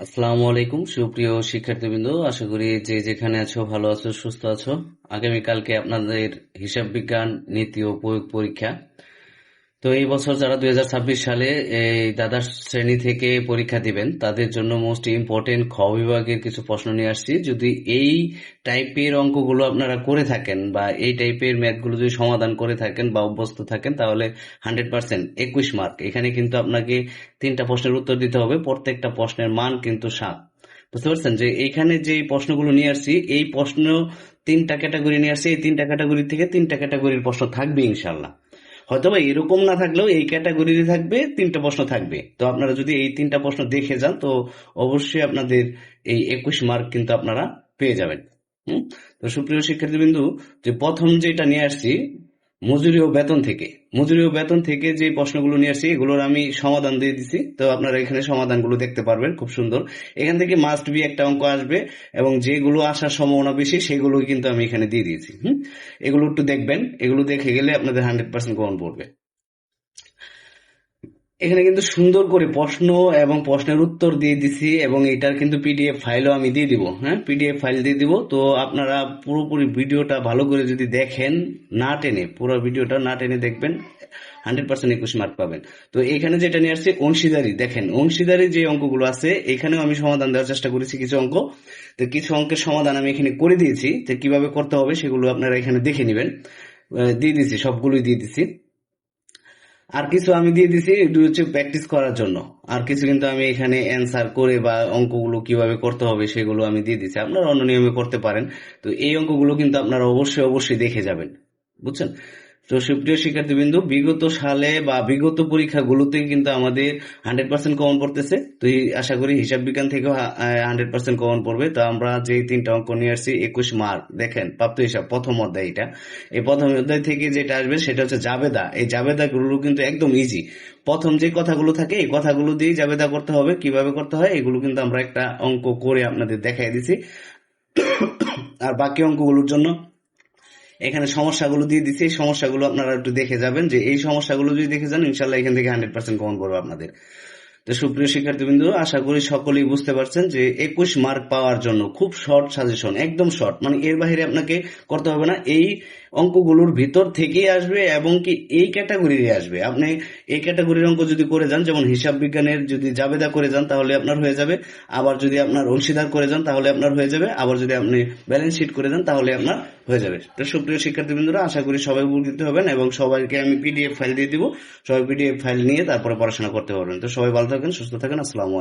আসসালামু আলাইকুম সুপ্রিয় শিক্ষার্থীবৃন্দ, আশা করি যে যেখানে আছো ভালো আছো, সুস্থ আছো। আগামীকালকে আপনাদের হিসাব বিজ্ঞান নীতি ও প্রয়োগ পরীক্ষা। তো এই বছর যারা 2026 সালে এই দ্বাদশ শ্রেণী থেকে পরীক্ষা দিবেন তাদের জন্য মোস্ট ইম্পর্টেন্ট খ বিভাগের কিছু প্রশ্ন নিয়ে আসছি। যদি এই টাইপের অঙ্কগুলো আপনারা করে থাকেন বা এই টাইপের ম্যাথগুলো যদি সমাধান করে থাকেন বা অভ্যস্ত থাকেন তাহলে 100% 21 মার্ক। এখানে কিন্তু আপনাকে 3টা প্রশ্নের উত্তর দিতে হবে, প্রত্যেকটা প্রশ্নের মান কিন্তু 7। বুঝতে পারছেন যে এইখানে যে প্রশ্নগুলো নিয়ে আসছি, এই প্রশ্ন 3টা ক্যাটাগরি নিয়ে আসছি। এই 3টা ক্যাটাগরি থেকে 3টা ক্যাটাগরির প্রশ্ন থাকবে ইনশাল্লাহ। হয়তোবা এরকম না থাকলেও এই ক্যাটাগরিতে থাকবে, 3টা প্রশ্ন থাকবে। তো আপনারা যদি এই 3টা প্রশ্ন দেখে যান তো অবশ্যই আপনাদের এই 21 মার্ক কিন্তু আপনারা পেয়ে যাবেন। হুম। তো সুপ্রিয় শিক্ষার্থীবৃন্দু, যে প্রথম যেটা নিয়ে আসছি মজুরি ও বেতন থেকে, মজুরি ও বেতন থেকে যে প্রশ্নগুলো নিয়ে আসছি এগুলোর আমি সমাধান দিয়ে দিছি। তো আপনারা এখানে সমাধানগুলো দেখতে পারবেন, খুব সুন্দর। এখান থেকে মাস্ট বি একটা অঙ্ক আসবে এবং যেগুলো আসার সম্ভাবনা বেশি সেগুলো কিন্তু আমি এখানে দিয়ে দিয়েছি। এগুলো একটু দেখবেন, এগুলো দেখে গেলে আপনাদের 100% কমন পড়বে। এখানে কিন্তু সুন্দর করে প্রশ্ন এবং প্রশ্নের উত্তর দিয়ে দিছি এবং এটার কিন্তু পিডিএফ ফাইলও আমি দিয়ে দিব। হ্যাঁ, পিডিএফ ফাইল দিয়ে দিব। তো আপনারা পুরোপুরি ভিডিওটা ভালো করে যদি দেখেন, না টেনে, পুরো ভিডিওটা না টেনে দেখবেন, 100% 21 মার্ক পাবেন। তো এখানে যেটা নিয়ে আসছে অংশীদারি, দেখেন অংশীদারি যে অঙ্কগুলো আছে এখানেও আমি সমাধান দেওয়ার চেষ্টা করেছি কিছু অঙ্ক। তো কিছু অঙ্কের সমাধান আমি এখানে করে দিয়েছি, তো কিভাবে করতে হবে সেগুলো আপনারা এখানে দেখে নেবেন। দিয়ে দিছি, সবগুলোই দিয়ে দিছি। আর কিছু আমি দিয়ে দিছি এগুলো হচ্ছে প্র্যাকটিস করার জন্য। আর কিছু কিন্তু আমি এখানে অ্যান্সার করে বা অঙ্কগুলো কিভাবে করতে হবে সেগুলো আমি দিয়ে দিছি, আপনারা অন্য নিয়মে করতে পারেন। তো এই অঙ্কগুলো কিন্তু আপনারা অবশ্যই অবশ্যই দেখে যাবেন, বুঝছেন। তো সুপ্রিয় শিক্ষার্থীবৃন্দ, বিগত সালে বা বিগত পরীক্ষাগুলোতে কিন্তু আমাদের 100% কমন পড়তেছে। তো আশা করি হিসাব বিজ্ঞান থেকেও 100% কমন পড়বে। তো আমরা যে 3টা অঙ্ক নিয়ে আসছি 21 মার্ক, দেখেন প্রাপ্ত হিসাব প্রথম অধ্যায়। এটা এই প্রথম অধ্যায় থেকে যেটা আসবে সেটা হচ্ছে জাবেদা। এই জাবেদা গুলো কিন্তু একদম ইজি। প্রথম যে কথাগুলো থাকে এই কথাগুলো দিয়ে জাবেদা করতে হবে, কিভাবে করতে হয় এগুলো কিন্তু আমরা একটা অঙ্ক করে আপনাদের দেখাই দিছি। আর বাকি অঙ্কগুলোর জন্য এখানে সমস্যাগুলো দিয়ে দিচ্ছি, এই সমস্যাগুলো আপনারা একটু দেখে যাবেন। যে এই সমস্যাগুলো যদি দেখে যান ইনশাল্লাহ এখান থেকে 100% কমন পড়বে আপনাদের। তো সুপ্রিয় শিক্ষার্থীবৃন্দ, আশা করি সকলেই বুঝতে পারছেন যে 21 মার্ক পাওয়ার জন্য খুব শর্ট সাজেশন, একদম শর্ট, মানে এর বাইরে আপনাকে করতে হবে না। এই অঙ্কগুলোর ভিতর থেকেই আসবে এবং কি এই ক্যাটাগরির আসবে। আপনি এই ক্যাটাগরির অঙ্ক যদি করে যান, যেমন হিসাব বিজ্ঞানের যদি জাবেদা করে যান তাহলে আপনার হয়ে যাবে, আবার যদি আপনার অংশীদার করে যান তাহলে আপনার হয়ে যাবে, আবার যদি আপনি ব্যালেন্স শিট করে যান তাহলে আপনার হয়ে যাবে। তো সুপ্রিয় শিক্ষার্থীবৃন্দরা, আশা করি সবাই উপকৃত হবেন এবং সবাইকে আমি পিডিএফ ফাইল দিয়ে দিব। সবাই পিডিএফ ফাইল নিয়ে তারপরে পড়াশোনা করতে পারবেন। তো সবাই ভালো থাকেন, সুস্থ থাকেন। আসসালামু আলাইকুম।